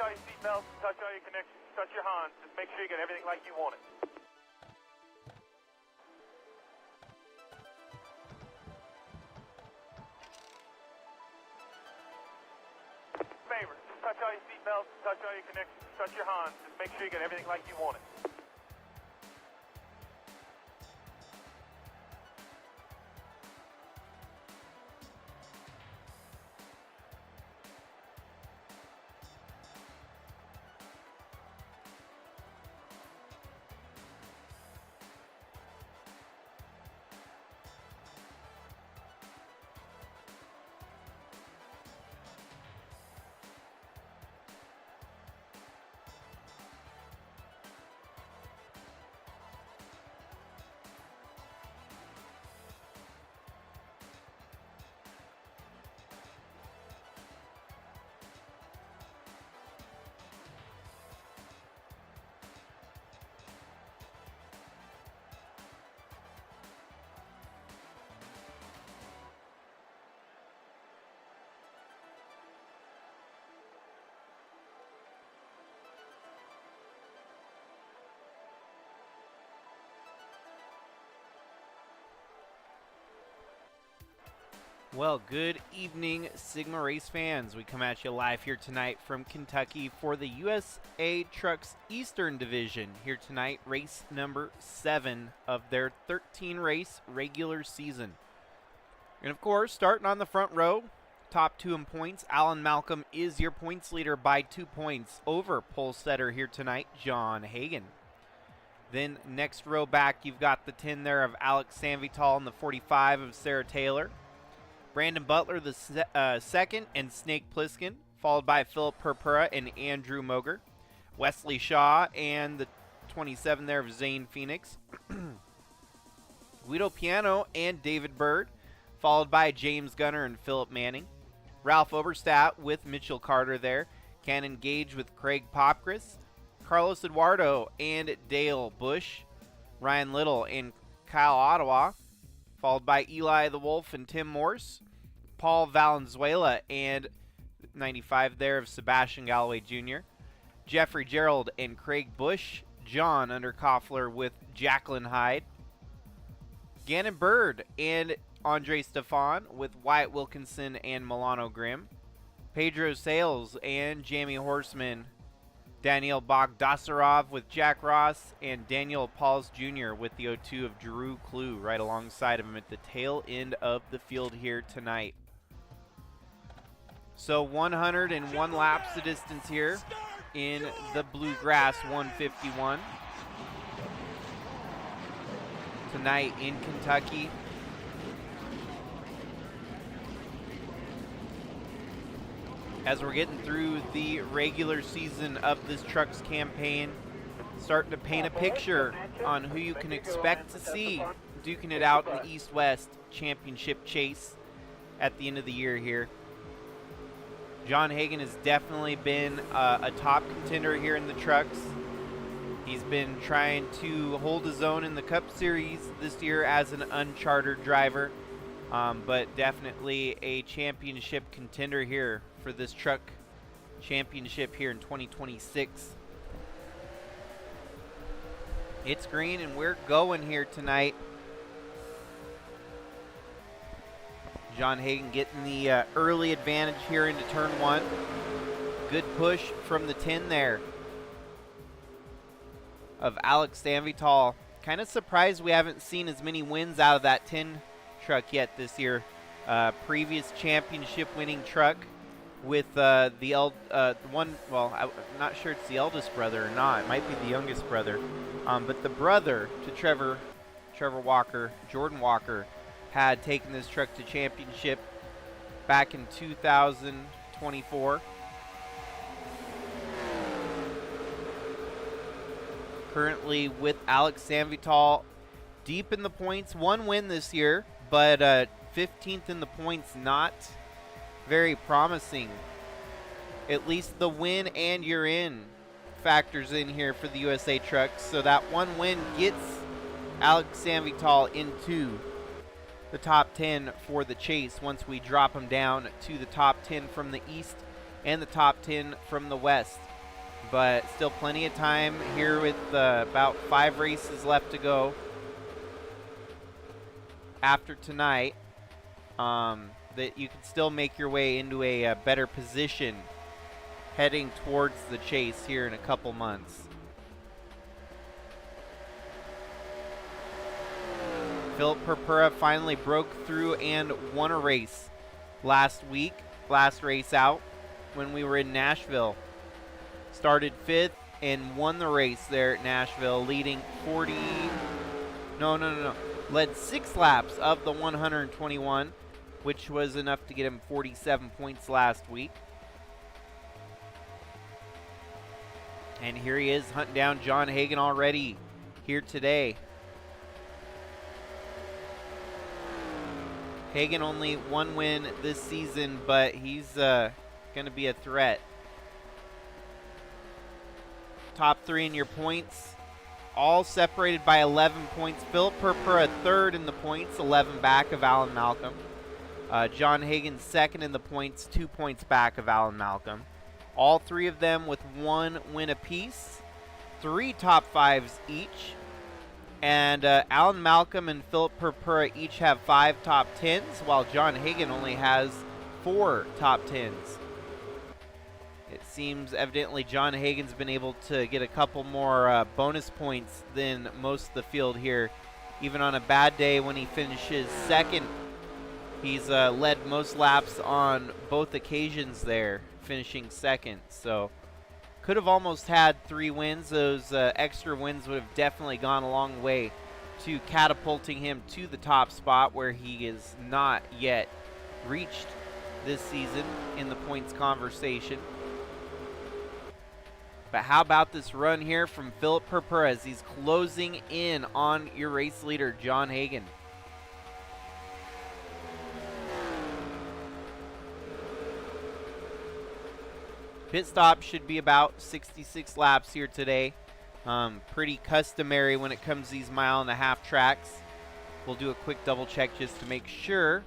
all your seatbelts, touch all your connections, touch your Hans. Just make sure you get everything like you want it. Favor, just touch all your seatbelts, touch all your connections, touch your Hans. Just make sure you get everything like you want it. Well, good evening, Sigma Race fans. We come at you live here tonight from Kentucky for the USATrucks Eastern Division. Here tonight, race number 7 of their 13-race regular season. And of course, starting on the front row, top 2 in points, Alan Malcolm is your points leader by 2 points over pole setter here tonight, John Hagan. Then next row back, you've got the 10 there of Alex Sanvital and the 45 of Sarah Taylor. Brandon Butler the second, and Snake Pliskin, followed by Philip Purpura and Andrew Moger. Wesley Shaw and the 27 there of Zane Phoenix. Guido Piano and David Bird, followed by James Gunner and Philip Manning. Ralph Oberstadt with Mitchell Carter there. Cannon Gage with Craig Popkris. Carlos Eduardo and Dale Bush. Ryan Little and Kyle Ottawa, followed by Eli the Wolf and Tim Morse. Paul Valenzuela and 95 there of Sebastian Galloway Jr. Jeffrey Gerald and Craig Bush. John Underkoffler with Jacqueline Hyde. Gannon Bird and Andre Stefan with Wyatt Wilkinson and Milano Grimm. Pedro Sales and Jamie Horseman. Daniel Bogdasarov with Jack Ross, and Daniel Pauls Jr. with the 02 of Drew Clue right alongside of him at the tail end of the field here tonight. So 101 laps the distance here in the Bluegrass 151 tonight in Kentucky. As we're getting through the regular season of this Trucks campaign, starting to paint a picture on who you can expect to see duking it out in the East-West Championship chase at the end of the year here. John Hagan has definitely been a top contender here in the Trucks. He's been trying to hold his own in the Cup Series this year as an unchartered driver, but definitely a championship contender here for this truck championship here in 2026. It's green and we're going here tonight. John Hagan getting the early advantage here into turn 1. Good push from the 10 there of Alex Sanvital. Kind of surprised we haven't seen as many wins out of that 10 truck yet this year. Previous championship winning truck with I'm not sure it's the eldest brother or not. It might be the youngest brother. But the brother to Trevor Walker, Jordan Walker, had taken this truck to championship back in 2024. Currently with Alex Sanvital deep in the points. 1 win this year, but 15th in the points, not very promising. At least the win and you're in factors in here for the USATrucks. So that 1 win gets Alex Sanvital into the top 10 for the chase once we drop him down to the top 10 from the east and the top 10 from the west. but still plenty of time here with about 5 races left to go after tonight, that you can still make your way into a better position heading towards the chase here in a couple months. Philip Purpura finally broke through and won a race last week, last race out when we were in Nashville. Started 5th and won the race there at Nashville, leading led 6 laps of the 121, which was enough to get him 47 points last week. And here he is hunting down John Hagan already here today. Hagan only 1 win this season, but he's going to be a threat. Top 3 in your points, all separated by 11 points. Philip Purpura 3rd in the points, 11 back of Alan Malcolm. John Hagan 2nd in the points, 2 points back of Alan Malcolm. All 3 of them with 1 win apiece, 3 top 5s each. And Alan Malcolm and Philip Purpura each have 5 top 10s, while John Hagan only has 4 top 10s. It seems evidently John Hagan's been able to get a couple more bonus points than most of the field here. Even on a bad day when he finishes 2nd, he's led most laps on both occasions there, finishing 2nd. So could have almost had 3 wins. Those extra wins would have definitely gone a long way to catapulting him to the top spot, where he is not yet reached this season in the points conversation. But how about this run here from Philip Purpura as he's closing in on your race leader, John Hagan. Pit stop should be about 66 laps here today. Pretty customary when it comes to these 1.5-mile tracks. We'll do a quick double check just to make sure.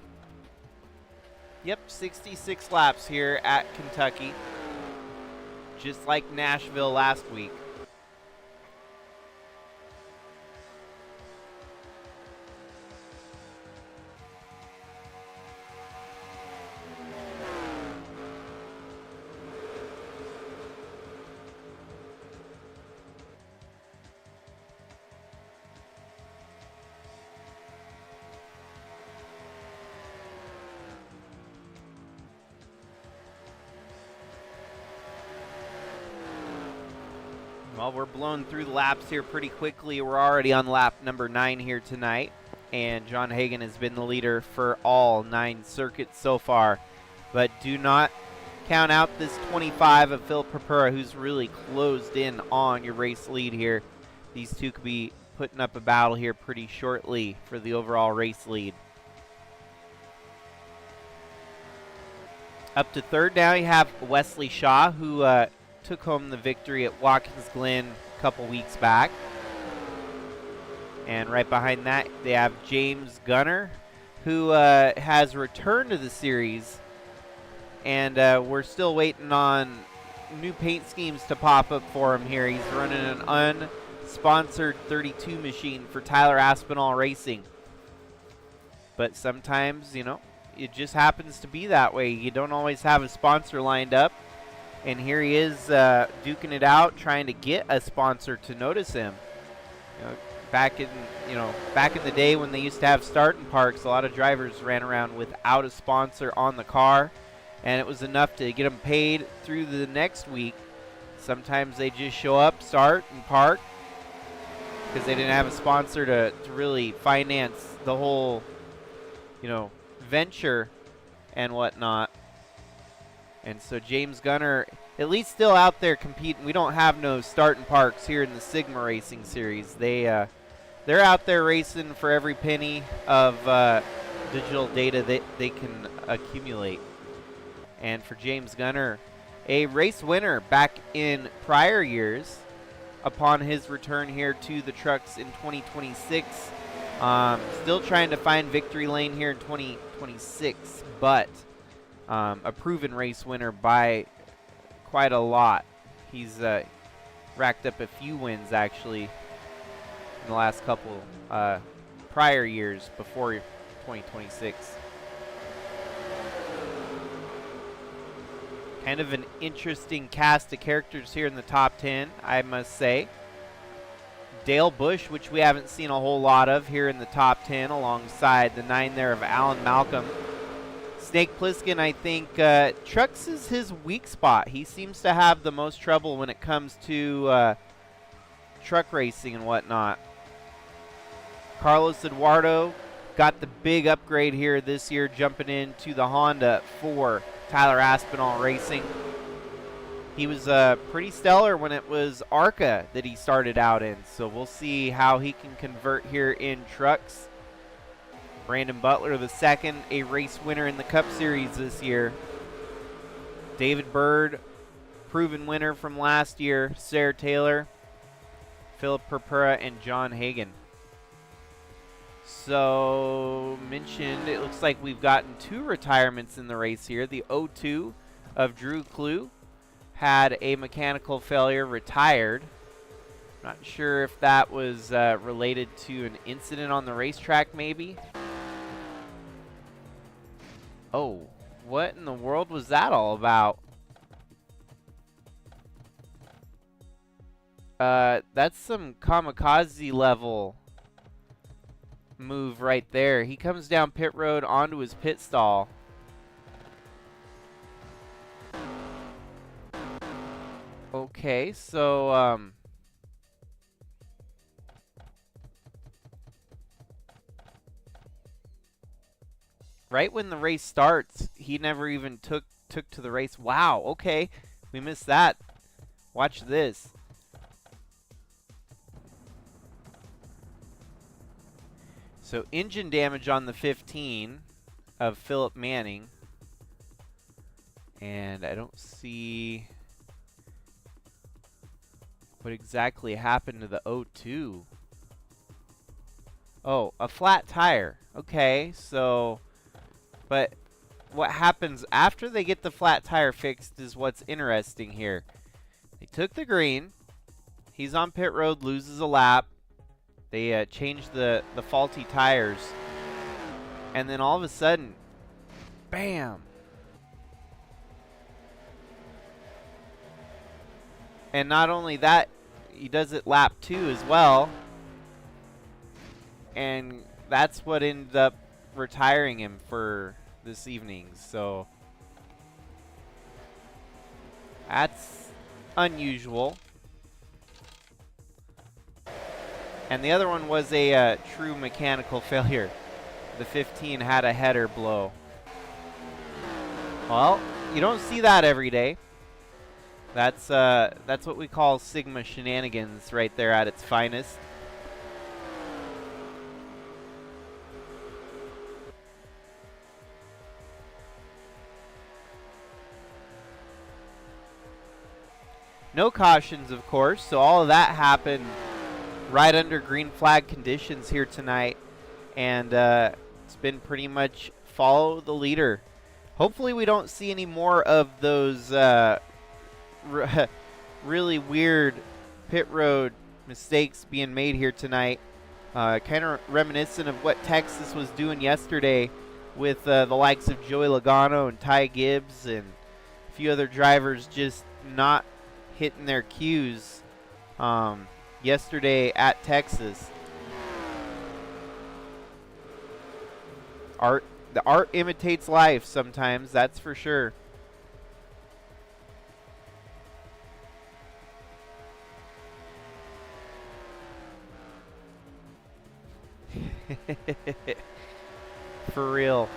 Yep, 66 laps here at Kentucky, just like Nashville last week. Well, we're blowing through the laps here pretty quickly. We're already on lap number 9 here tonight, and John Hagan has been the leader for all 9 circuits so far. But do not count out this 25 of Philip Purpura, who's really closed in on your race lead here. These two could be putting up a battle here pretty shortly for the overall race lead. Up to 3rd now you have Wesley Shaw, who took home the victory at Watkins Glen a couple weeks back. And right behind that, they have James Gunner, who has returned to the series. And we're still waiting on new paint schemes to pop up for him here. He's running an unsponsored 32 machine for Tyler Aspinall Racing. But sometimes, you know, it just happens to be that way. You don't always have a sponsor lined up. And here he is duking it out, trying to get a sponsor to notice him. You know, back in the day when they used to have starting parks, a lot of drivers ran around without a sponsor on the car, and it was enough to get them paid through the next week. Sometimes they just show up, start, and park because they didn't have a sponsor to really finance the whole, you know, venture and whatnot. And so James Gunner, at least still out there competing. We don't have no starting parks here in the Sigma Racing Series. They're out there racing for every penny of digital data that they can accumulate. And for James Gunner, a race winner back in prior years upon his return here to the trucks in 2026. Still trying to find victory lane here in 2026, but a proven race winner by quite a lot He's racked up a few wins actually in the last couple prior years before 2026. Kind of an interesting cast of characters here in the top 10, I must say. Dale Bush, which we haven't seen a whole lot of here in the top 10, alongside the 9 there of Alan Malcolm. Snake Plissken, I think trucks is his weak spot. He seems to have the most trouble when it comes to truck racing and whatnot. Carlos Eduardo got the big upgrade here this year, jumping into the Honda for Tyler Aspinall Racing. He was pretty stellar when it was ARCA that he started out in, so we'll see how he can convert here in trucks. Brandon Butler II, a race winner in the Cup Series this year. David Bird, proven winner from last year. Sarah Taylor, Philip Purpura, and John Hagan. So, mentioned, it looks like we've gotten 2 retirements in the race here. The 02 of Drew Clue had a mechanical failure, retired. Not sure if that was related to an incident on the racetrack, maybe. Oh, what in the world was that all about? That's some kamikaze level move right there. He comes down pit road onto his pit stall. Okay, so right when the race starts, he never even took to the race. Wow, okay. We missed that. Watch this. So engine damage on the 15 of Philip Manning. And I don't see what exactly happened to the 02. Oh, a flat tire. Okay, so, but what happens after they get the flat tire fixed is what's interesting here. They took the green. He's on pit road, loses a lap. They changed the faulty tires. And then all of a sudden, bam. And not only that, he does it lap 2 as well. And that's what ended up retiring him for this evening. So that's unusual. And the other one was a true mechanical failure. The 15 had a header blow. Well, you don't see that every day. That's what we call Sigma shenanigans right there at its finest. No cautions, of course, so all of that happened right under green flag conditions here tonight. And it's been pretty much follow the leader. Hopefully we don't see any more of those really weird pit road mistakes being made here tonight. Kind of reminiscent of what Texas was doing yesterday with the likes of Joey Logano and Ty Gibbs and a few other drivers just not hitting their cues yesterday at Texas. The art imitates life sometimes, that's for sure. For real.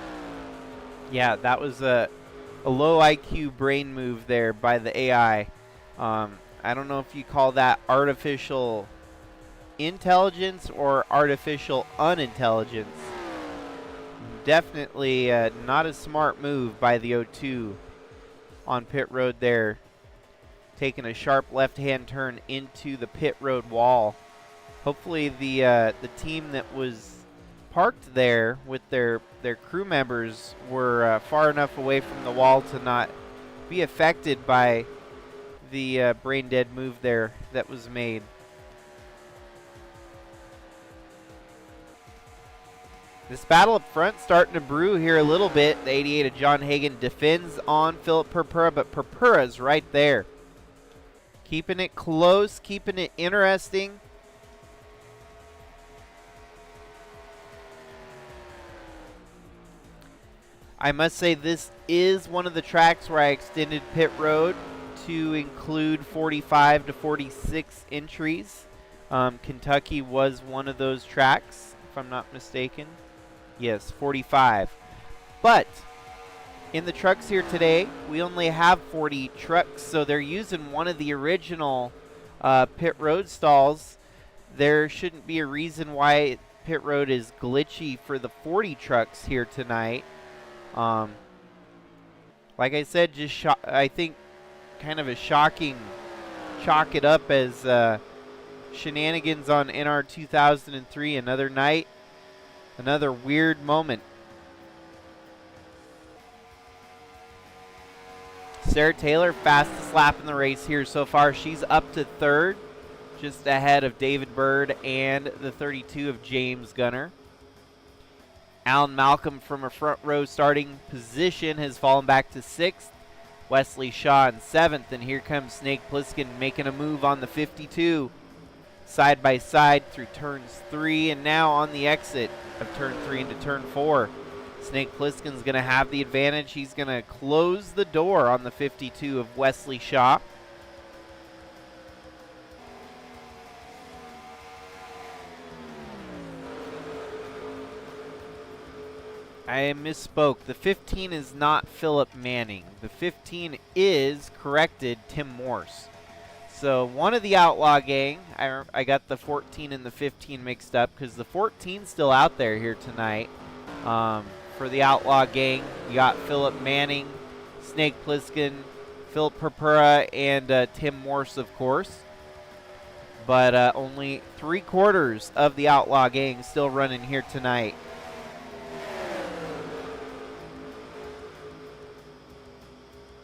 Yeah, that was a low IQ brain move there by the AI. I don't know if you call that artificial intelligence or artificial unintelligence. Definitely not a smart move by the 02 on pit road there. Taking a sharp left-hand turn into the pit road wall. Hopefully the team that was parked there with their crew members were far enough away from the wall to not be affected by the brain dead move there that was made. This battle up front starting to brew here a little bit. The 88 of John Hagan defends on Philip Purpura, but Purpura's right there. Keeping it close, keeping it interesting. I must say this is one of the tracks where I extended pit road to include 45 to 46 entries. Kentucky was one of those tracks, if I'm not mistaken. Yes, 45. But in the trucks here today, we only have 40 trucks, so they're using one of the original pit road stalls. There shouldn't be a reason why pit road is glitchy for the 40 trucks here tonight. Like I said, just I think kind of a shocking, chalk it up as shenanigans on NR2003. Another night, another weird moment. Sarah Taylor, fastest lap in the race here so far. She's up to third, just ahead of David Bird and the 32 of James Gunner. Alan Malcolm from a front row starting position has fallen back to 6th. Wesley Shaw in 7th, and here comes Snake Plissken making a move on the 52. Side by side through turns 3 and now on the exit of turn 3 into turn 4. Snake Plissken's going to have the advantage. He's going to close the door on the 52 of Wesley Shaw. I misspoke. The 15 is not Philip Manning. The 15 is, corrected, Tim Morse. So one of the Outlaw gang, I got the 14 and the 15 mixed up because the 14's still out there here tonight. For the Outlaw gang, you got Philip Manning, Snake Plissken, Philip Purpura, and Tim Morse, of course. But only 3/4 of the Outlaw gang still running here tonight.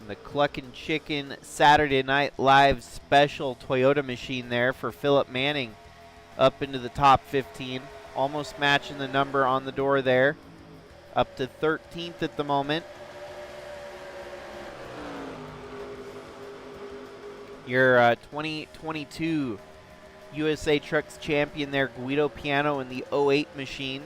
The Cluckin' Chicken Saturday Night Live special Toyota machine there for Philip Manning up into the top 15. Almost matching the number on the door there. Up to 13th at the moment. Your 2022 USA Trucks champion there, Guido Piano, in the 08 machine.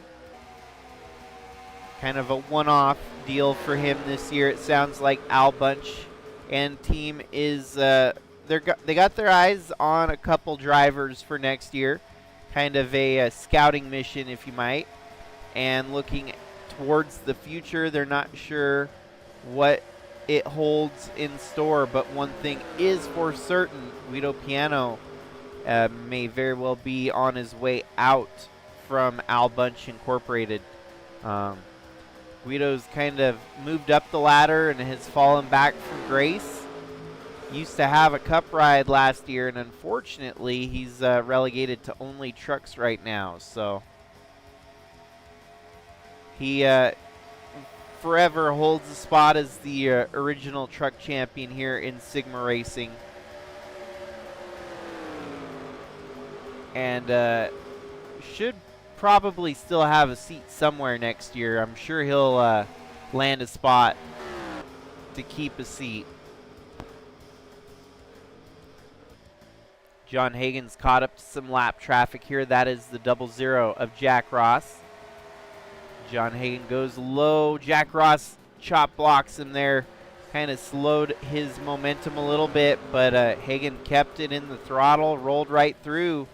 Kind of a one-off deal for him this year. It sounds like Al Bunch and team is they got their eyes on a couple drivers for next year. Kind of a scouting mission, if you might, and looking towards the future. They're not sure what it holds in store, but one thing is for certain: Guido Piano may very well be on his way out from Al Bunch Incorporated. Guido's kind of moved up the ladder and has fallen back from grace. Used to have a cup ride last year, and unfortunately he's relegated to only trucks right now. So he forever holds the spot as the original truck champion here in Sigma Racing. And should probably still have a seat somewhere next year. I'm sure he'll land a spot to keep a seat. John Hagan's caught up to some lap traffic here. That is the 00 of Jack Ross. John Hagan goes low. Jack Ross chop blocks him there. Kind of slowed his momentum a little bit, but Hagan kept it in the throttle, rolled right through.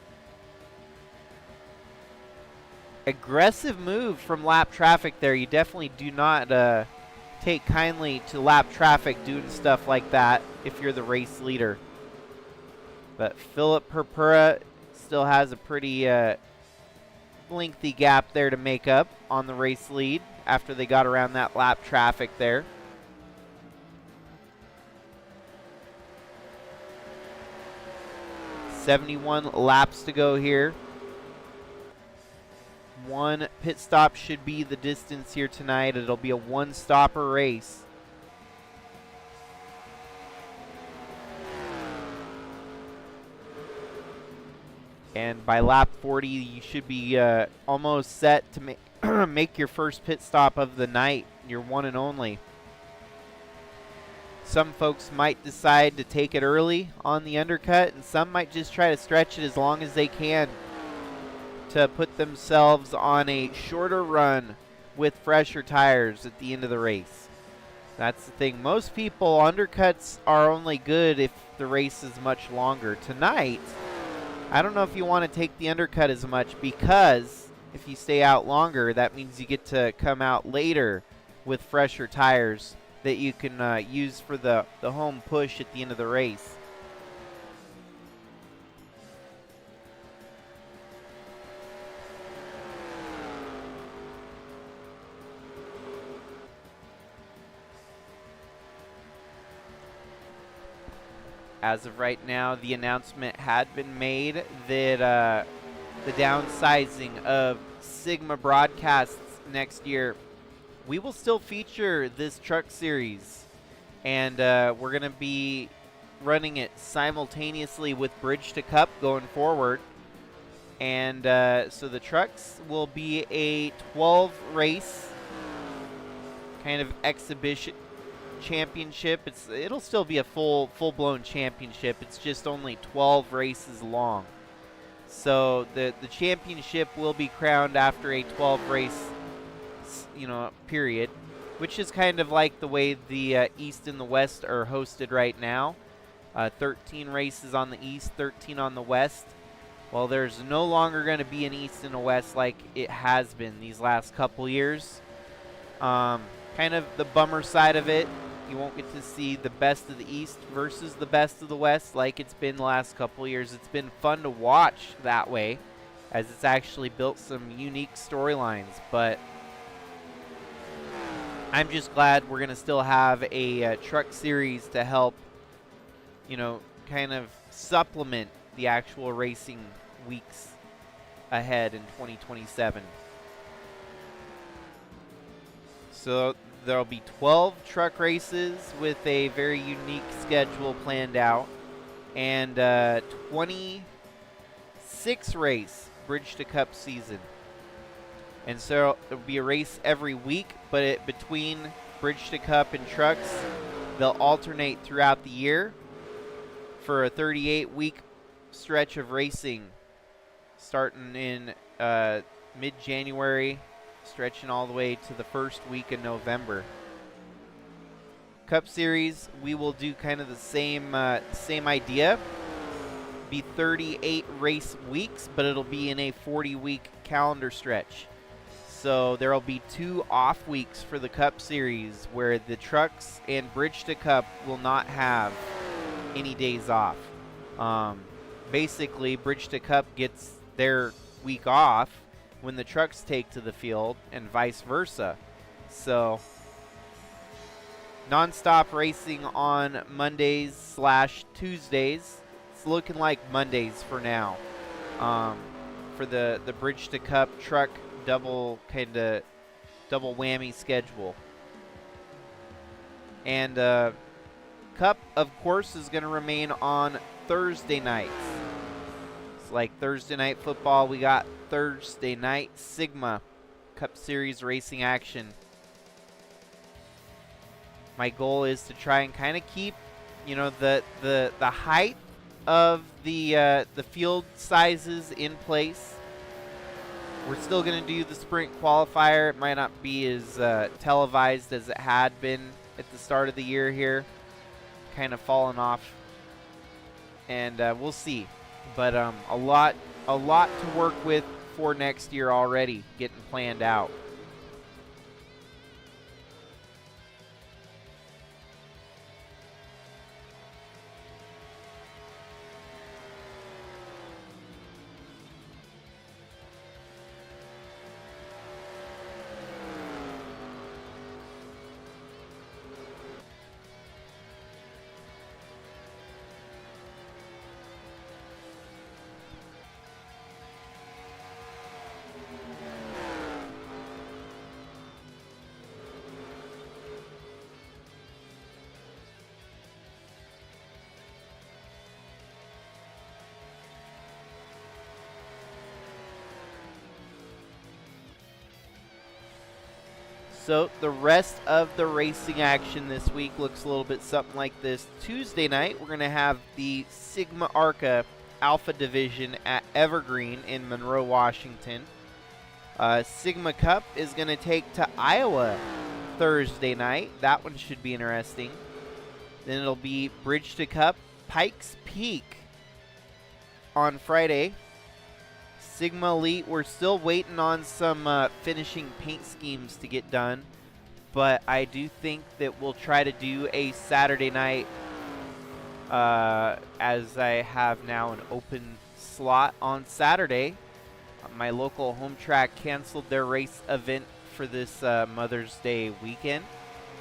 Aggressive move from lap traffic there. You definitely do not take kindly to lap traffic doing stuff like that if you're the race leader. But Philip Purpura still has a pretty lengthy gap there to make up on the race lead after they got around that lap traffic there. .71 laps to go here. One pit stop should be the distance here tonight. It'll be a one-stopper race. And by lap 40, you should be almost set to make your first pit stop of the night, your one and only. Some folks might decide to take it early on the undercut, and some might just try to stretch it as long as they can to put themselves on a shorter run with fresher tires at the end of the race. That's the thing. Most people, undercuts are only good if the race is much longer. Tonight, I don't know if you want to take the undercut as much, because if you stay out longer, that means you get to come out later with fresher tires that you can use for the home push at the end of the race. As of right now, the announcement had been made that the downsizing of Sigma broadcasts next year, we will still feature this truck series, and we're going to be running it simultaneously with Bridge to Cup going forward. And so the trucks will be a 12 race kind of exhibition championship. It'll still be a full-blown championship. It's just only 12 races long. So the championship will be crowned after a 12 race period, which is kind of like the way the East and the West are hosted right now. 13 races on the East, 13 on the West. Well, there's no longer going to be an East and a West like it has been these last couple years. Kind of the bummer side of it, you won't get to see the best of the East versus the best of the West like it's been the last couple years. It's been fun to watch that way, as it's actually built some unique storylines. But I'm just glad we're going to still have a truck series to help, kind of supplement the actual racing weeks ahead in 2027. So there'll be 12 truck races with a very unique schedule planned out, and 26 race Bridge to Cup season. And so there'll be a race every week, but between Bridge to Cup and trucks, they'll alternate throughout the year for a 38-week stretch of racing, starting in mid-January, stretching all the way to the first week of November. Cup Series, we will do kind of the same idea. Be 38 race weeks, but it'll be in a 40-week calendar stretch. So there will be 2 off weeks for the Cup Series, where the trucks and Bridge to Cup will not have any days off. Basically, Bridge to Cup gets their week off when the trucks take to the field, and vice versa. So non-stop racing on Mondays/Tuesdays. It's looking like Mondays for now, for the Bridge to Cup truck double whammy schedule. And Cup, of course, is going to remain on Thursday nights. It's like Thursday night football. We got Thursday night Sigma Cup Series racing action. My goal is to try and kind of keep, the height of the field sizes in place. We're still going to do the sprint qualifier. It might not be as televised as it had been at the start of the year here. Kind of fallen off. And we'll see. But a lot to work with for next year already, getting planned out. So the rest of the racing action this week looks a little bit something like this. Tuesday night, we're going to have the Sigma Arca Alpha Division at Evergreen in Monroe, Washington. Sigma Cup is going to take to Iowa Thursday night. That one should be interesting. Then it'll be Bridge to Cup, Pikes Peak on Friday. Sigma Elite, we're still waiting on some finishing paint schemes to get done, but I do think that we'll try to do a Saturday night as I have now an open slot on Saturday. My local home track canceled their race event for this Mother's Day weekend,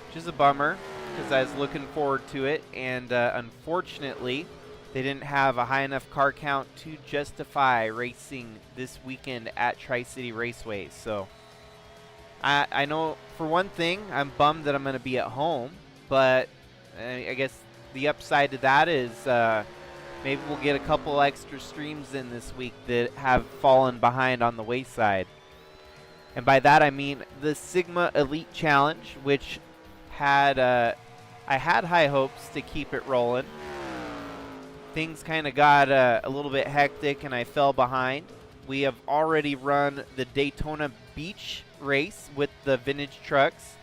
which is a bummer because I was looking forward to it, and unfortunately they didn't have a high enough car count to justify racing this weekend at Tri-City Raceway. So I know for one thing, I'm bummed that I'm going to be at home, but I guess the upside to that is maybe we'll get a couple extra streams in this week that have fallen behind on the wayside. And by that I mean the Sigma Elite Challenge, which had I had high hopes to keep it rolling. Things kind of got a little bit hectic and I fell behind. We have already run the Daytona Beach race with the vintage trucks,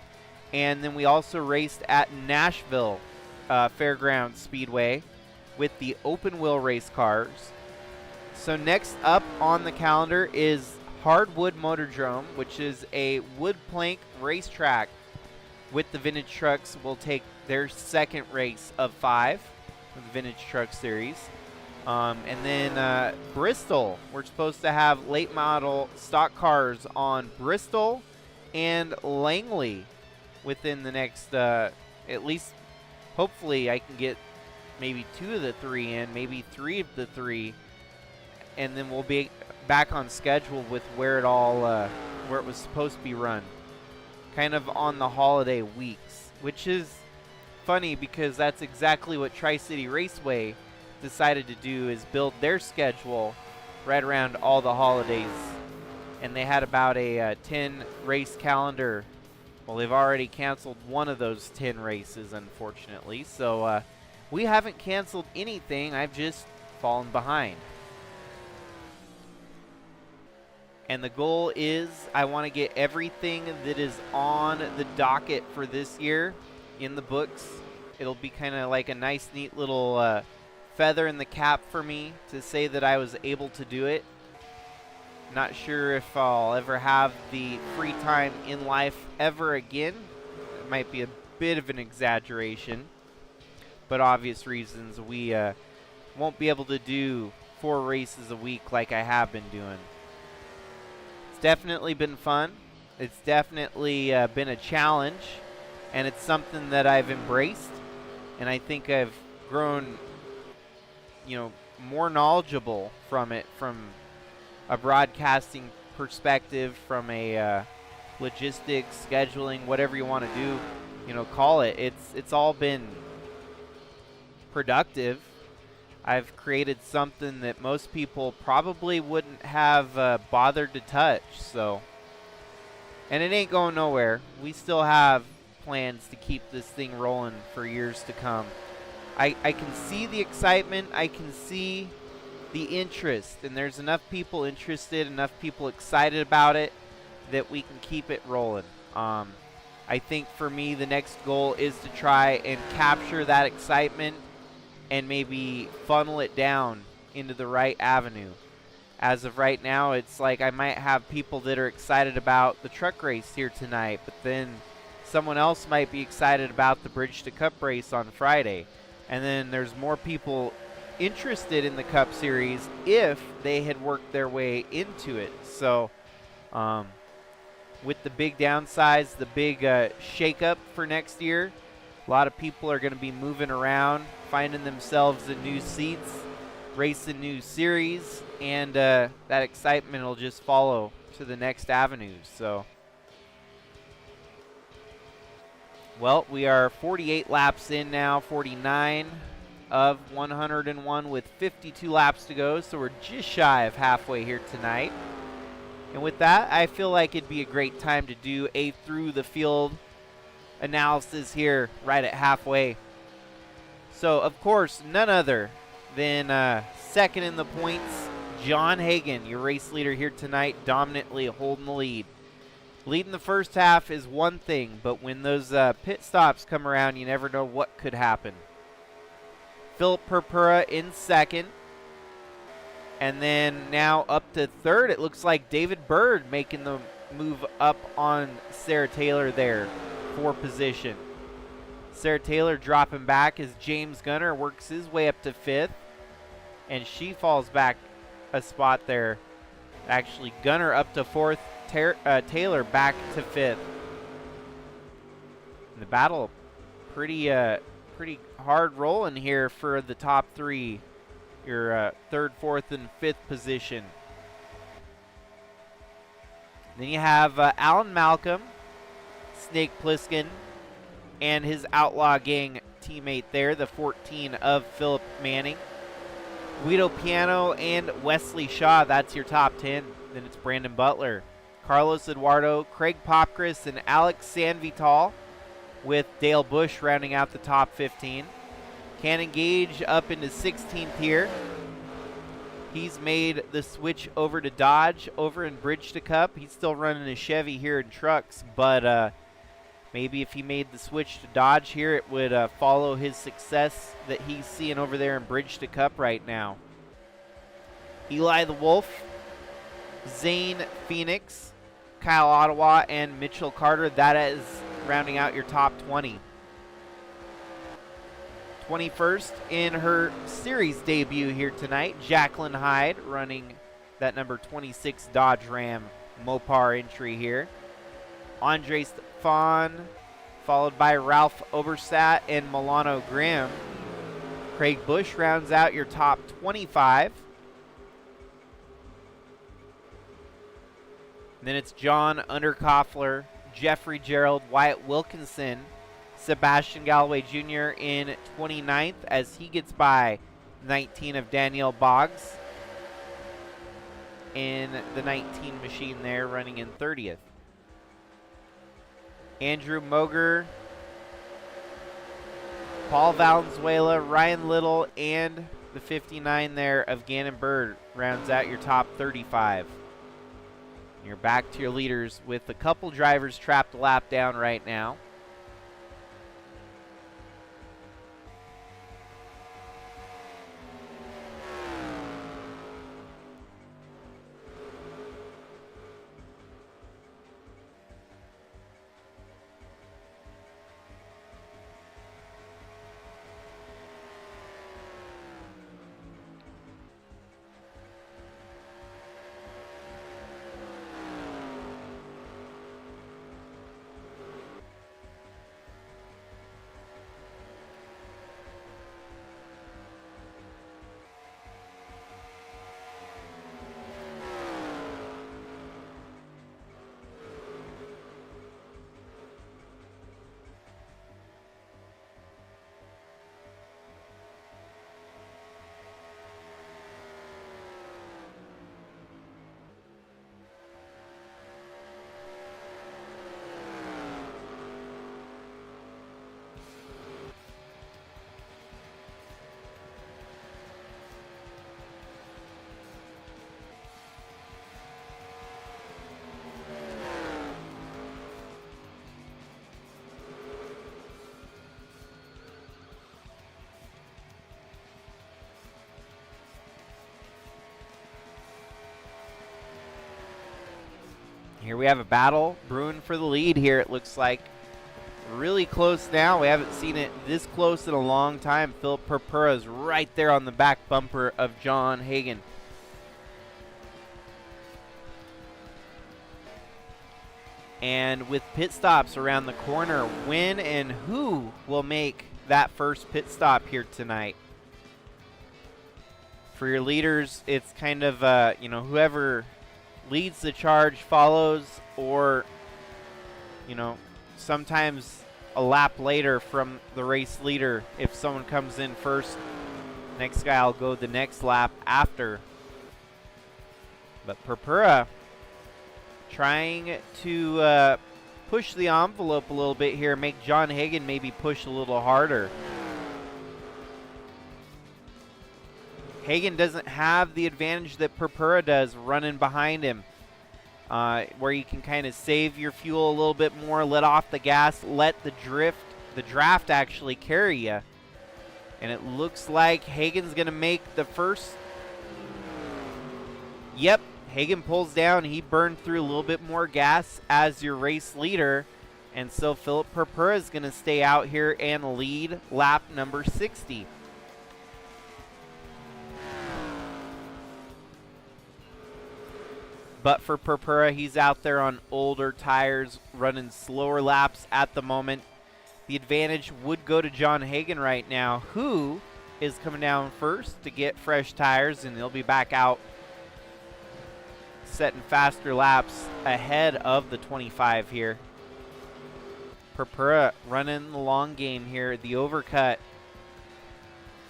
and then we also raced at Nashville Fairgrounds Speedway with the open wheel race cars. So next up on the calendar is Hardwood Motordrome, which is a wood plank racetrack with the vintage trucks. Will take their second race of 5. The Vintage Truck Series. And then Bristol. We're supposed to have late model stock cars on Bristol and Langley within the next, at least, hopefully I can get maybe 2 of the 3 in, maybe 3 of the 3, and then we'll be back on schedule with where it all, where it was supposed to be run. Kind of on the holiday weeks, which is funny because that's exactly what Tri-City Raceway decided to do, is build their schedule right around all the holidays. And they had about a 10 race calendar. Well, they've already canceled one of those 10 races, unfortunately. So we haven't canceled anything. I've just fallen behind. And the goal is I want to get everything that is on the docket for this year in the books. It'll be kind of like a nice, neat little feather in the cap for me to say that I was able to do it. Not sure if I'll ever have the free time in life ever again. It might be a bit of an exaggeration, but obvious reasons we won't be able to do 4 races a week like I have been doing. It's definitely been fun. It's definitely been a challenge, and it's something that I've embraced, and I think I've grown, more knowledgeable from it, from a broadcasting perspective, from a logistics, scheduling, whatever you want to do, call it. It's all been productive. I've created something that most people probably wouldn't have bothered to touch. So, and it ain't going nowhere. We still have plans to keep this thing rolling for years to come. I can see the excitement. I can see the interest, and there's enough people interested, enough people excited about it that we can keep it rolling. I think for me, the next goal is to try and capture that excitement and maybe funnel it down into the right avenue. As of right now, it's like I might have people that are excited about the truck race here tonight, but then someone else might be excited about the Bridge to Cup race on Friday. And then there's more people interested in the Cup Series if they had worked their way into it. So with the big downsize, the big shakeup for next year, a lot of people are going to be moving around, finding themselves in new seats, racing new series, and that excitement will just follow to the next avenues. So, well, we are 48 laps in now, 49 of 101 with 52 laps to go, so we're just shy of halfway here tonight. And with that, I feel like it'd be a great time to do a through the field analysis here right at halfway. So, of course, none other than second in the points, John Hagan, your race leader here tonight, dominantly holding the lead. Leading the first half is one thing, but when those pit stops come around, you never know what could happen. Philip Purpura in second. And then now up to third, it looks like David Bird making the move up on Sarah Taylor there for position. Sarah Taylor dropping back as James Gunner works his way up to fifth. And she falls back a spot there. Actually, Gunner up to fourth, Taylor back to fifth. And the battle pretty hard rolling here for the top three. Your third, fourth, and fifth position. Then you have Alan Malcolm, Snake Plissken, and his Outlaw Gang teammate there, the 14 of Philip Manning. Guido Piano and Wesley Shaw, that's your top 10. Then it's Brandon Butler, Carlos Eduardo, Craig Popcris, and Alex Sanvital, with Dale Bush rounding out the top 15. Cannon Gage up into 16th here. He's made the switch over to Dodge over in Bridge to Cup. He's still running a Chevy here in trucks, but maybe if he made the switch to Dodge here, it would follow his success that he's seeing over there in Bridge to Cup right now. Eli the Wolf, Zane Phoenix, Kyle Ottawa, and Mitchell Carter. That is rounding out your top 20. 21st in her series debut here tonight, Jacqueline Hyde running that number 26 Dodge Ram Mopar entry here. Andre Stefan, followed by Ralph Oberstat and Milano Graham. Craig Bush rounds out your top 25. And then it's John Underkoffler, Jeffrey Gerald, Wyatt Wilkinson, Sebastian Galloway Jr. in 29th as he gets by 19 of Danielle Boggs in the 19 machine there, running in 30th. Andrew Moger, Paul Valenzuela, Ryan Little, and the 59 there of Gannon Bird rounds out your top 35. You're back to your leaders with a couple drivers trapped a lap down right now. Here we have a battle brewing for the lead here, it looks like. Really close now. We haven't seen it this close in a long time. Philip Purpura is right there on the back bumper of John Hagan. And with pit stops around the corner, when and who will make that first pit stop here tonight? For your leaders, it's kind of, whoever leads the charge follows, or, sometimes a lap later from the race leader. If someone comes in first, next guy will go the next lap after. But Purpura trying to push the envelope a little bit here, make John Hagen maybe push a little harder. Hagen doesn't have the advantage that Purpura does running behind him, where you can kind of save your fuel a little bit more, let off the gas, let the draft actually carry you. And it looks like Hagen's going to make the first. Yep, Hagen pulls down. He burned through a little bit more gas as your race leader. And so Philip Purpura is going to stay out here and lead lap number 60. But for Purpura, he's out there on older tires, running slower laps at the moment. The advantage would go to John Hagen right now, who is coming down first to get fresh tires, and he'll be back out setting faster laps ahead of the 25 here. Purpura running the long game here, the overcut,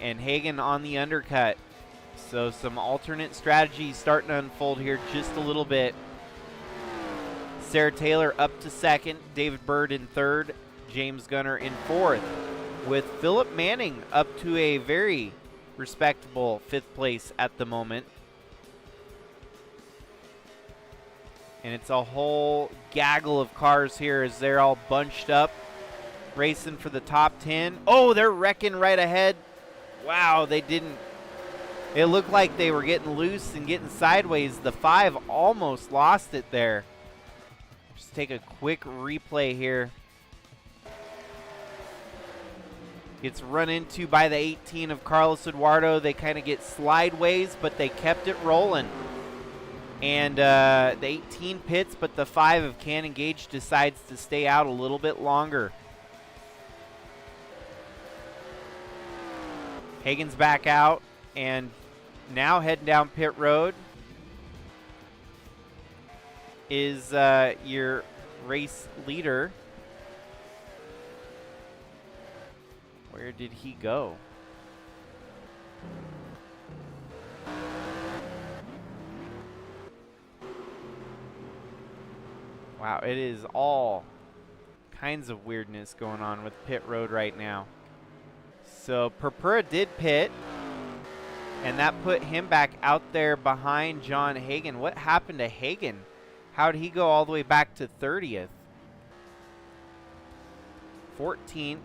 and Hagen on the undercut. So some alternate strategies starting to unfold here just a little bit. Sarah Taylor up to second, David Bird in third, James Gunner in fourth, with Philip Manning up to a very respectable fifth place at the moment. And it's a whole gaggle of cars here as they're all bunched up, racing for the top 10. Oh, they're wrecking right ahead. Wow, they didn't. It looked like they were getting loose and getting sideways. The 5 almost lost it there. Just take a quick replay here. Gets run into by the 18 of Carlos Eduardo. They kind of get slideways, but they kept it rolling. And the 18 pits, but the 5 of Cannon Gage decides to stay out a little bit longer. Hagen's back out, and now heading down pit road is your race leader. Where did he go? Wow, it is all kinds of weirdness going on with pit road right now. So Purpura did pit, and that put him back out there behind John Hagen. What happened to Hagen? How did he go all the way back to 30th? 14th.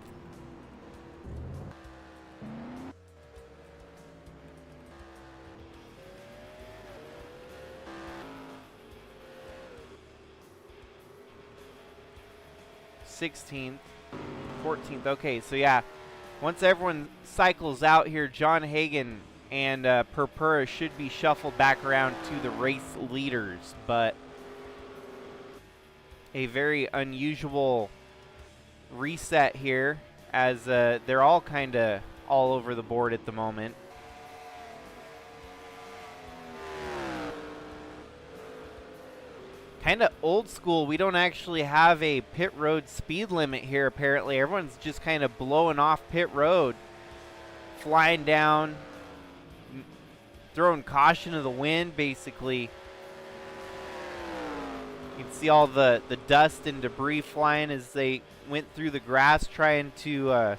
th 14th. Okay, so yeah, once everyone cycles out here, John Hagen and Purpura should be shuffled back around to the race leaders, but a very unusual reset here as they're all kind of all over the board at the moment. Kind of old school. We don't actually have a pit road speed limit here, apparently. Everyone's just kind of blowing off pit road, flying down, throwing caution to the wind, basically. You can see all the dust and debris flying as they went through the grass, trying to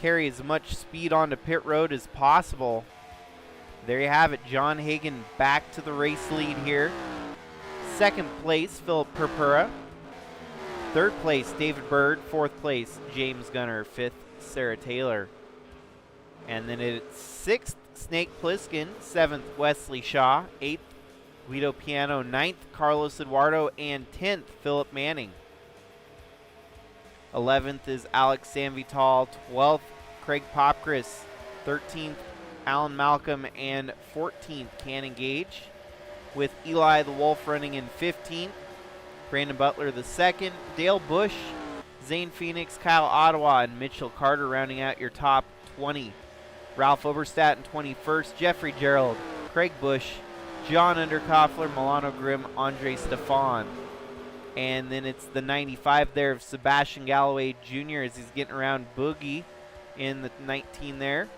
carry as much speed onto pit road as possible. There you have it. John Hagen back to the race lead here. Second place, Philip Purpura. Third place, David Bird. Fourth place, James Gunner. Fifth, Sarah Taylor. And then it's sixth, Snake Plissken. Seventh, Wesley Shaw. Eighth, Guido Piano. Ninth, Carlos Eduardo. And 10th, Philip Manning. 11th is Alex Sanvital. 12th, Craig Popkris. 13th, Alan Malcolm. And 14th, Cannon Gage, with Eli the Wolf running in 15th. Brandon Butler the second. Dale Bush, Zane Phoenix, Kyle Ottawa, and Mitchell Carter rounding out your top 20. Ralph Oberstadt in 21st. Jeffrey Gerald, Craig Bush, John Underkoffler, Milano Grimm, Andre Stefan. And then it's the 95 there of Sebastian Galloway Jr. as he's getting around Boogie in the 19 there.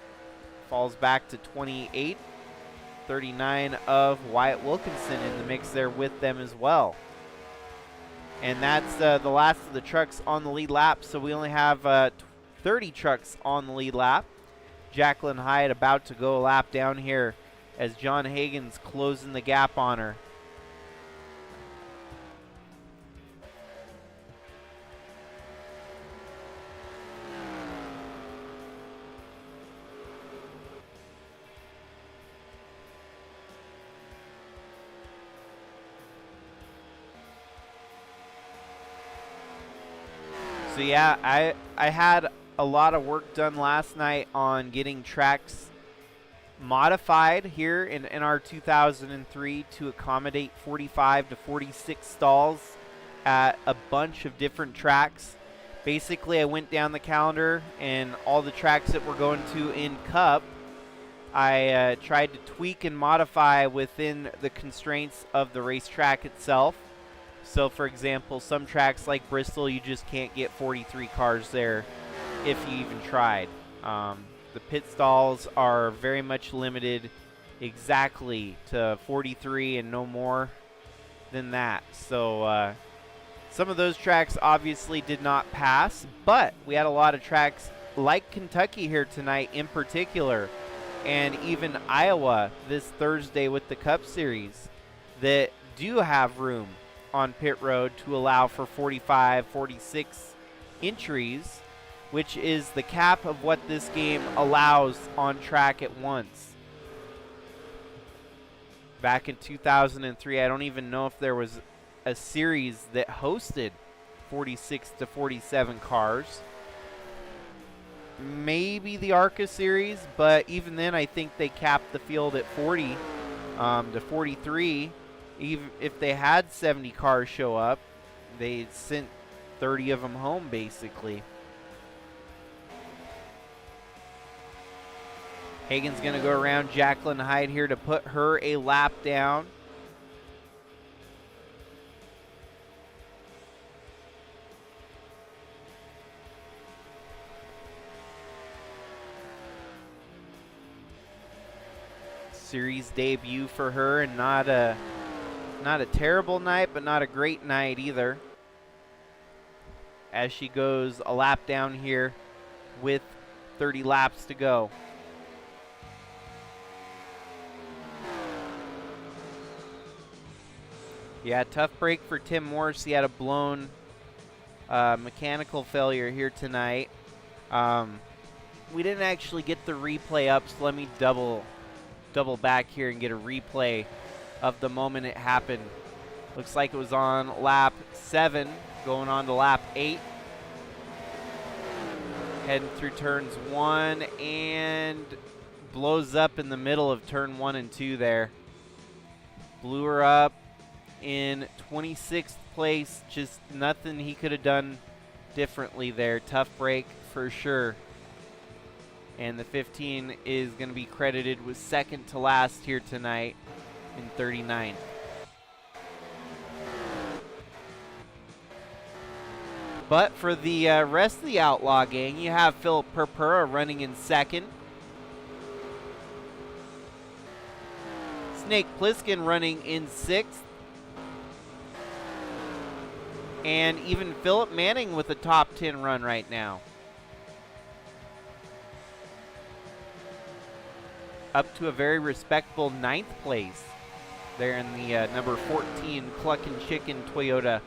Falls back to 28. 39 of Wyatt Wilkinson in the mix there with them as well. And that's the last of the trucks on the lead lap, so we only have 30 trucks on the lead lap. Jacqueline Hyde about to go a lap down here as John Hagan's closing the gap on her. So yeah, I had a lot of work done last night on getting tracks modified here in NR2003 to accommodate 45 to 46 stalls at a bunch of different tracks. Basically, I went down the calendar and all the tracks that we're going to in Cup, I tried to tweak and modify within the constraints of the racetrack itself. So, for example, some tracks like Bristol, you just can't get 43 cars there if you even tried. The pit stalls are very much limited exactly to 43 and no more than that. So some of those tracks obviously did not pass, but we had a lot of tracks like Kentucky here tonight in particular, and even Iowa this Thursday with the Cup Series that do have room on pit road to allow for 45, 46 entries, which is the cap of what this game allows on track at once. Back in 2003, I don't even know if there was a series that hosted 46 to 47 cars. Maybe the ARCA series, but even then I think they capped the field at 40 to 43. Even if they had 70 cars show up, they sent 30 of them home basically. Hagan's going to go around Jacqueline Hyde here to put her a lap down. Series debut for her, and not a terrible night, but not a great night either. As she goes a lap down here with 30 laps to go. Yeah, tough break for Tim Morse. He had a blown mechanical failure here tonight. We didn't actually get the replay up, so let me double back here and get a replay of the moment it happened. Looks like it was on lap 7, going on to lap 8. Heading through turns 1 and blows up in the middle of turn 1 and 2 there. Blew her up in 26th place. Just nothing he could have done differently there. Tough break for sure. And the 15 is going to be credited with second to last here tonight in 39. But for the rest of the Outlaw gang, you have Philip Purpura running in second. Snake Plissken running in 6th. And even Philip Manning with a top 10 run right now. Up to a very respectable 9th place there in the number 14 Cluck and Chicken Toyota.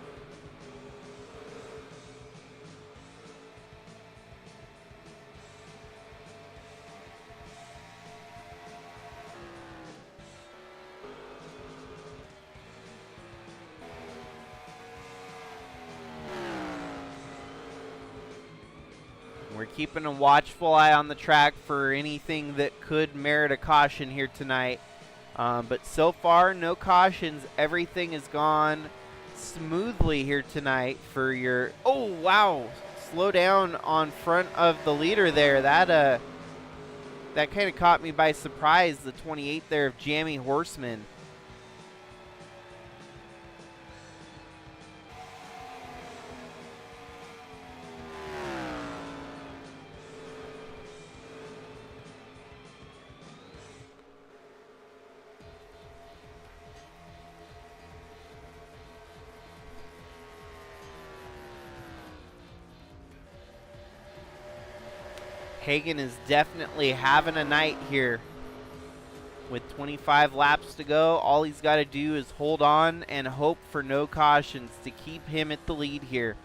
We're keeping a watchful eye on the track for anything that could merit a caution here tonight. But so far, no cautions. Everything has gone smoothly here tonight for your... Oh, wow. Slow down on front of the leader there. That kind of caught me by surprise, the 28 there of Jamie Horseman. Hagan is definitely having a night here. With 25 laps to go, all he's got to do is hold on and hope for no cautions to keep him at the lead here.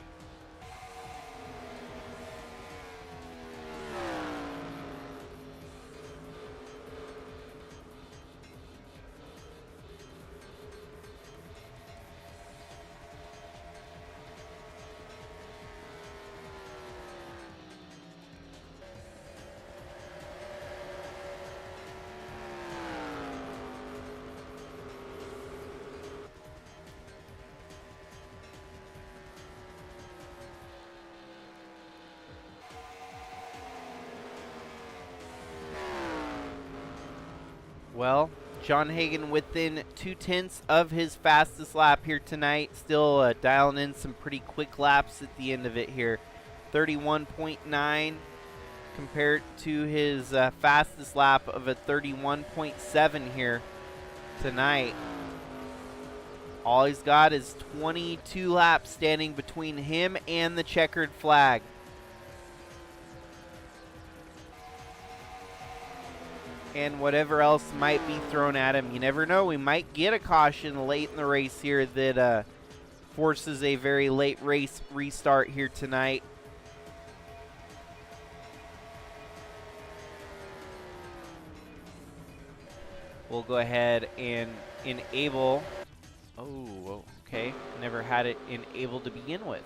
Well, John Hagan within 2/10 of his fastest lap here tonight. Still dialing in some pretty quick laps at the end of it here. 31.9 compared to his fastest lap of a 31.7 here tonight. All he's got is 22 laps standing between him and the checkered flag. And whatever else might be thrown at him. You never know. We might get a caution late in the race here that forces a very late race restart here tonight. We'll go ahead and enable. Oh, okay. Never had it enabled to begin with.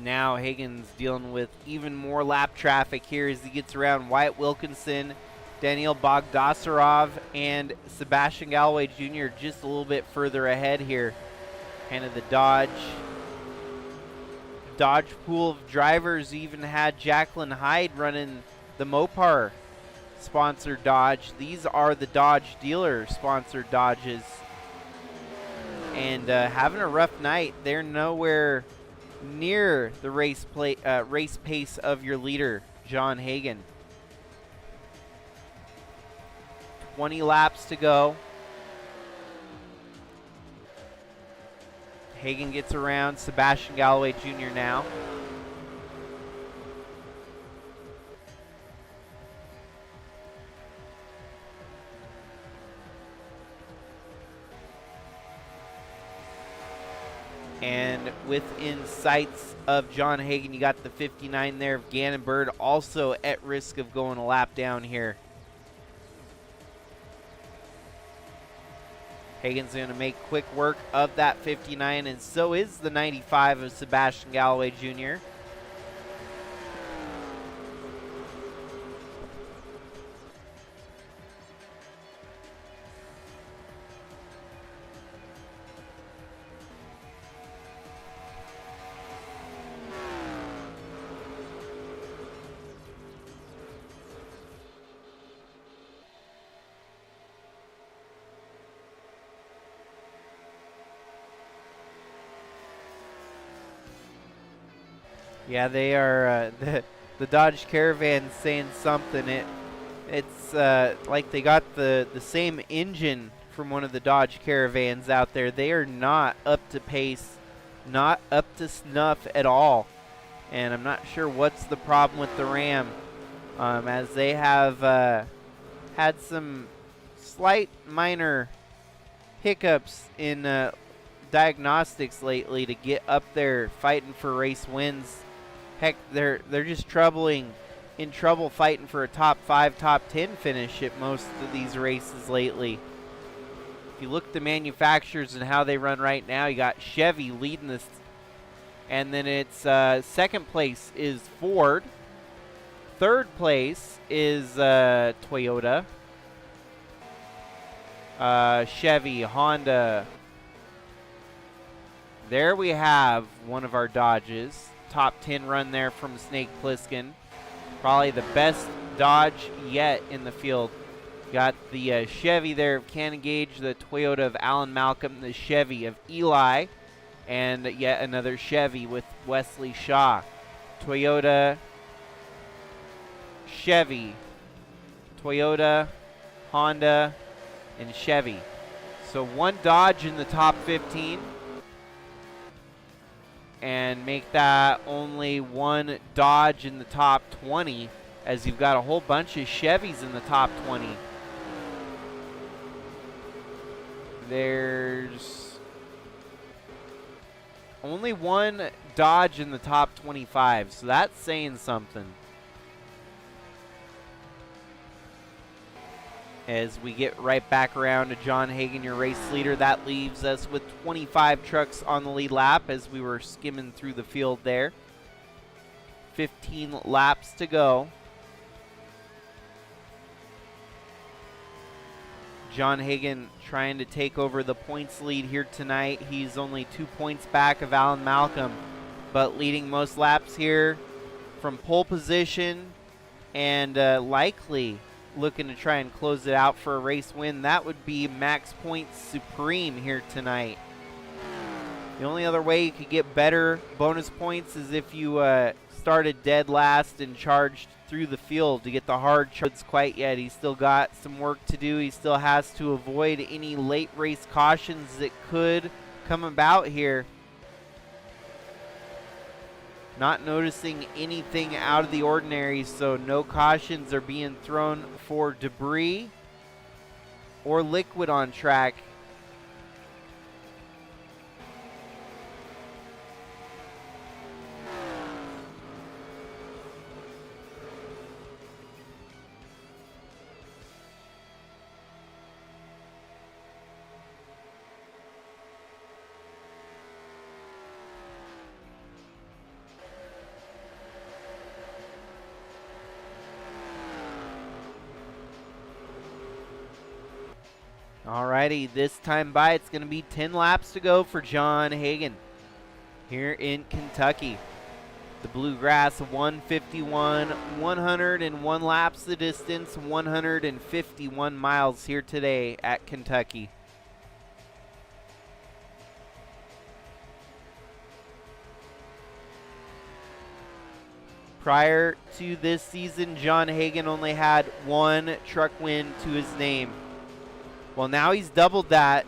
Now Hagan's dealing with even more lap traffic here as he gets around Wyatt Wilkinson, Daniil Bogdasarov, and Sebastian Galloway Jr. just a little bit further ahead here. Kind of the Dodge pool of drivers. Even had Jacqueline Hyde running the Mopar sponsored Dodge. These are the Dodge dealer sponsored Dodges. And having a rough night. They're nowhere near the race pace of your leader, John Hagan. 20 laps to go. Hagan gets around Sebastian Galloway Jr. now. And within sights of John Hagan, you got the 59 there of Gannon Bird, also at risk of going a lap down here. Hagan's going to make quick work of that 59, and so is the 95 of Sebastian Galloway Jr. Yeah, they are the Dodge Caravan saying something. It's like they got the same engine from one of the Dodge Caravans out there. They are not up to pace, not up to snuff at all. And I'm not sure what's the problem with the Ram, as they have had some slight minor hiccups in diagnostics lately to get up there fighting for race wins. Heck, they're just in trouble fighting for a top 5, top 10 finish at most of these races lately. If you look at the manufacturers and how they run right now, you got Chevy leading this, and then it's second place is Ford, third place is Toyota, Chevy, Honda. There we have one of our Dodges. Top 10 run there from Snake Plissken. Probably the best Dodge yet in the field. Got the Chevy there of Cannon Gage, the Toyota of Alan Malcolm, the Chevy of Eli, and yet another Chevy with Wesley Shaw. Toyota Chevy, Toyota, Honda, and Chevy. So 1 Dodge in the top 15. And make that only 1 Dodge in the top 20, as you've got a whole bunch of Chevys in the top 20. There's only 1 Dodge in the top 25, so that's saying something. As we get right back around to John Hagan, your race leader, that leaves us with 25 trucks on the lead lap as we were skimming through the field there. 15 laps to go. John Hagan trying to take over the points lead here tonight. He's only 2 points back of Alan Malcolm, but leading most laps here from pole position and likely looking to try and close it out for a race win. That would be Max Points Supreme here tonight. The only other way you could get better bonus points is if you started dead last and charged through the field to get the hard charges. Quite yet. He's still got some work to do. He still has to avoid any late race cautions that could come about here. Not noticing anything out of the ordinary, so no cautions are being thrown for debris or liquid on track. Alrighty, this time by, it's going to be 10 laps to go for John Hagan here in Kentucky. The Bluegrass 151, 101 laps the distance, 151 miles here today at Kentucky. Prior to this season, John Hagan only had 1 truck win to his name. Well, now he's doubled that,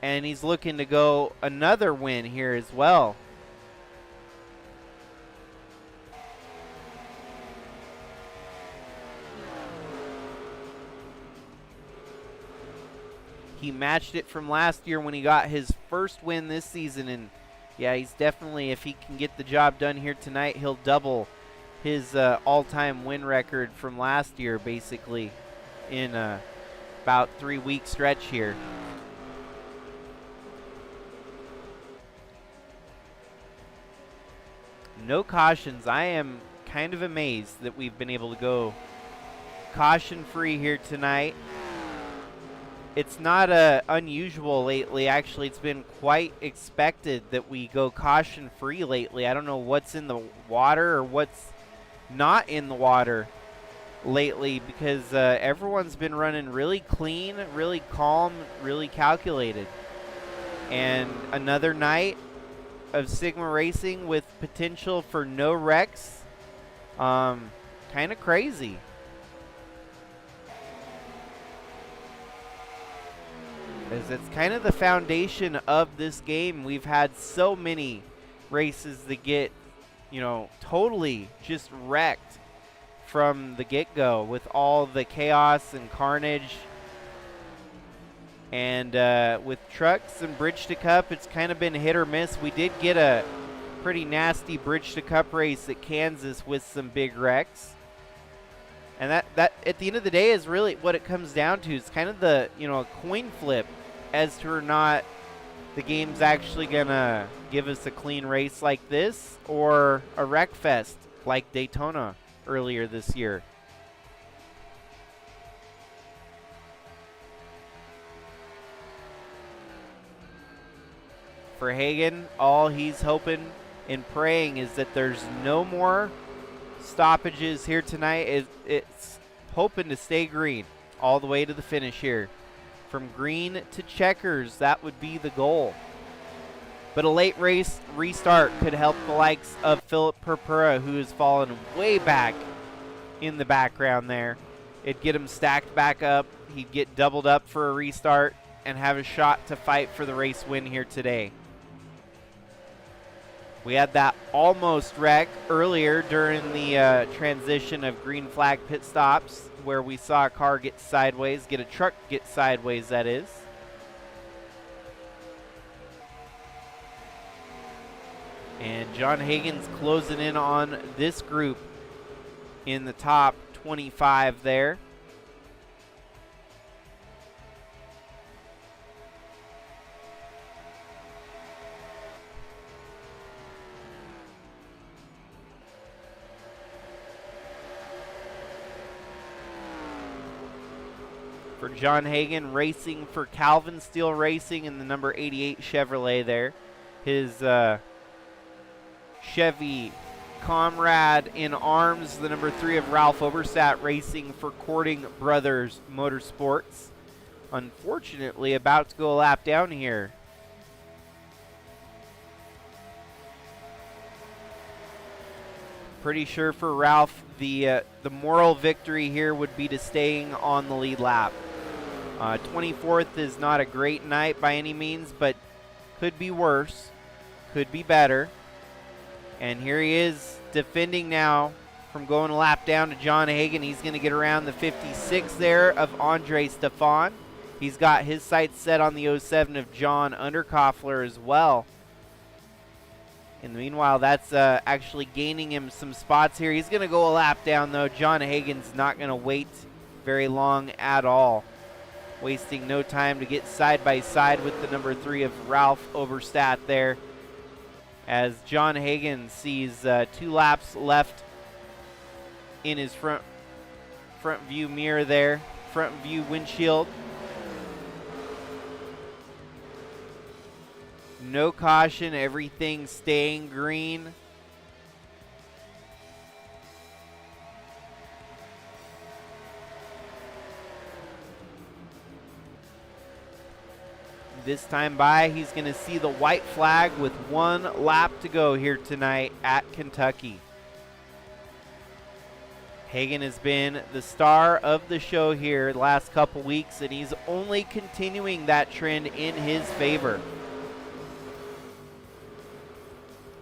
and he's looking to go another win here as well. He matched it from last year when he got his first win this season, and yeah, he's definitely, if he can get the job done here tonight, he'll double his all-time win record from last year, basically, in about 3-week stretch here. No cautions. I am kind of amazed that we've been able to go caution-free here tonight. It's not unusual lately. Actually, it's been quite expected that we go caution-free lately. I don't know what's in the water or what's not in the water lately, because everyone's been running really clean, really calm, really calculated. And another night of Sigma racing with potential for no wrecks. Kind of crazy. As it's kind of the foundation of this game. We've had so many races that get, totally just wrecked from the get-go with all the chaos and carnage. And with trucks and Bridge to Cup, it's kind of been hit or miss. We did get a pretty nasty Bridge to Cup race at Kansas with some big wrecks. And that at the end of the day is really what it comes down to. It's kind of the, a coin flip as to or not the game's actually going to give us a clean race like this or a wreck fest like Daytona earlier this year. For Hagan, all he's hoping and praying is that there's no more stoppages here tonight. It's hoping to stay green all the way to the finish here. From green to checkers, that would be the goal. But a late race restart could help the likes of Philip Purpura, who has fallen way back in the background there. It'd get him stacked back up. He'd get doubled up for a restart and have a shot to fight for the race win here today. We had that almost wreck earlier during the transition of green flag pit stops where we saw a car get sideways, get a truck get sideways, that is. And John Hagan's closing in on this group in the top 25 there. For John Hagan, racing for Calvin Steel Racing in the number 88 Chevrolet there. His Chevy comrade in arms, the number 3 of Ralph Oberstadt, racing for Courting Brothers Motorsports. Unfortunately, about to go a lap down here. Pretty sure for Ralph, the moral victory here would be to staying on the lead lap. 24th is not a great night by any means, but could be worse, could be better. And here he is defending now from going a lap down to John Hagan. He's going to get around the 56 there of Andre Stefan. He's got his sights set on the 07 of John Underkoffler as well. In the meanwhile, that's actually gaining him some spots here. He's going to go a lap down, though. John Hagan's not going to wait very long at all, wasting no time to get side by side with the number 3 of Ralph Oberstadt there, as John Hagan sees 2 laps left in his front view mirror there, front view windshield. No caution, everything staying green. This time by, he's going to see the white flag with 1 lap to go here tonight at Kentucky. Hagan has been the star of the show here the last couple weeks, and he's only continuing that trend in his favor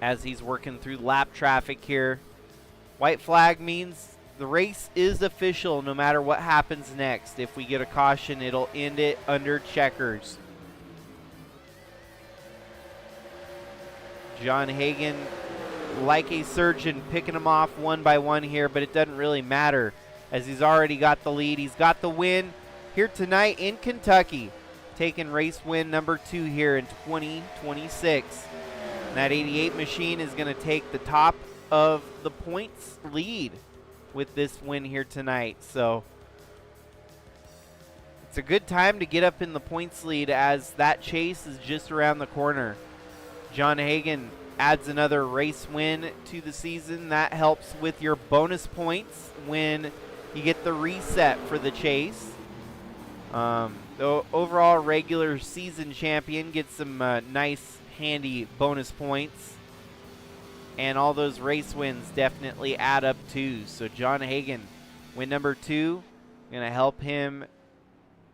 as he's working through lap traffic here. White flag means the race is official no matter what happens next. If we get a caution, it'll end it under checkers. John Hagan, like a surgeon, picking them off one by one here, but it doesn't really matter as he's already got the lead. He's got the win here tonight in Kentucky, taking race win number 2 here in 2026. And that 88 machine is going to take the top of the points lead with this win here tonight. So it's a good time to get up in the points lead as that chase is just around the corner. John Hagan adds another race win to the season. That helps with your bonus points when you get the reset for the chase. The overall regular season champion gets some nice, handy bonus points. And all those race wins definitely add up too. So John Hagan, win number 2, going to help him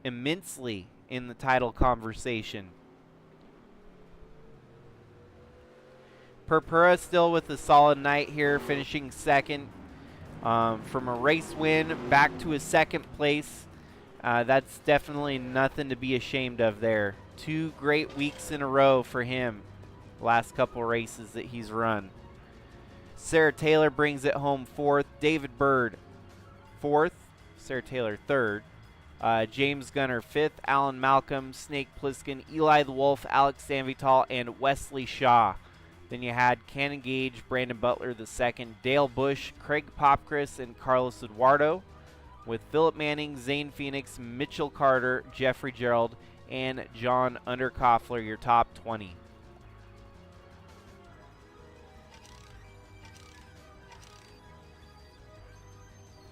immensely in the title conversation. Purpura still with a solid night here, finishing second. From a race win back to a second place. That's definitely nothing to be ashamed of there. 2 great weeks in a row for him, last couple races that he's run. Sarah Taylor brings it home 4th. David Bird 4th. Sarah Taylor 3rd. James Gunner 5th. Alan Malcolm, Snake Plissken, Eli the Wolf, Alex Sanvital, and Wesley Shaw. Then you had Cannon Gage, Brandon Butler the 2nd, Dale Bush, Craig Popkris, and Carlos Eduardo, with Philip Manning, Zane Phoenix, Mitchell Carter, Jeffrey Gerald, and John Underkoffler, your top 20.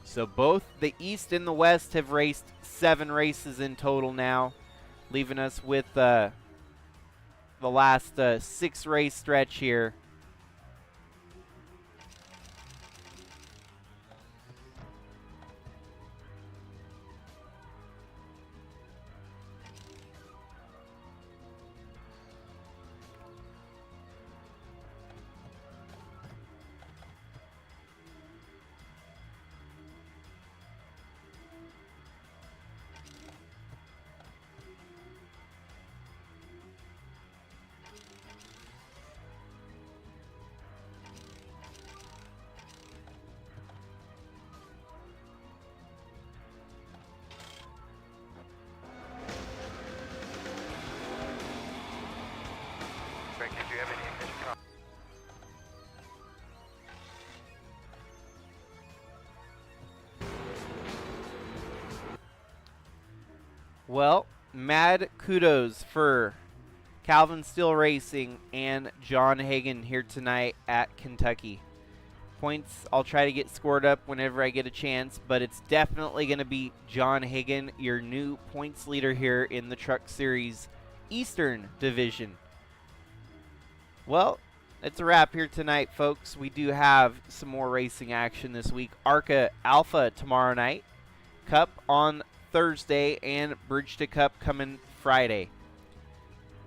So both the East and the West have raced 7 races in total now, leaving us with the last 6 race stretch here. Well, mad kudos for Calvin Steele Racing and John Hagan here tonight at Kentucky. Points I'll try to get scored up whenever I get a chance, but it's definitely going to be John Hagan, your new points leader here in the Truck Series Eastern Division. Well, it's a wrap here tonight, folks. We do have some more racing action this week. ARCA Alpha tomorrow night, Cup on Thursday, and Bridge to Cup coming Friday.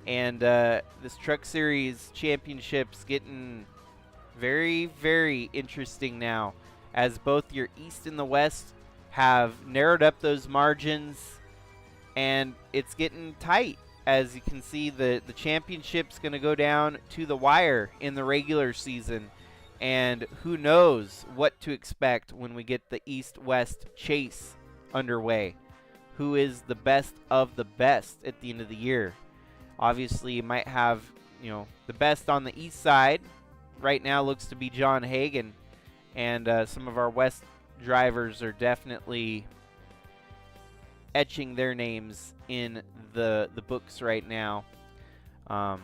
And this Truck Series Championship's getting very, very interesting now, as both your East and the West have narrowed up those margins, and it's getting tight. As you can see, the championship's going to go down to the wire in the regular season, and who knows what to expect when we get the East-West chase underway. Who is the best of the best at the end of the year? Obviously, you might have, the best on the east side. Right now looks to be John Hagan, and some of our West drivers are definitely etching their names in the books right now. But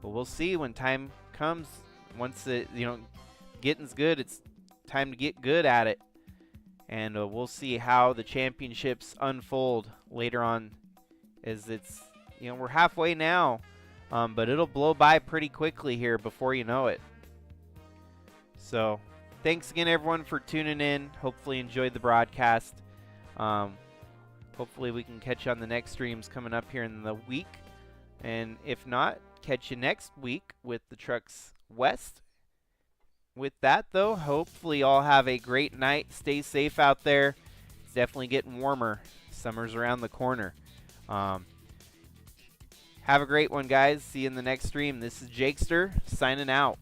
we'll see when time comes. Once getting's good, it's time to get good at it. And we'll see how the championships unfold later on, as it's, we're halfway now, but it'll blow by pretty quickly here before you know it. So thanks again, everyone, for tuning in. Hopefully you enjoyed the broadcast. Hopefully we can catch you on the next streams coming up here in the week. And if not, catch you next week with the Trucks West. With that, though, hopefully y'all have a great night. Stay safe out there. It's definitely getting warmer. Summer's around the corner. Have a great one, guys. See you in the next stream. This is Jakester signing out.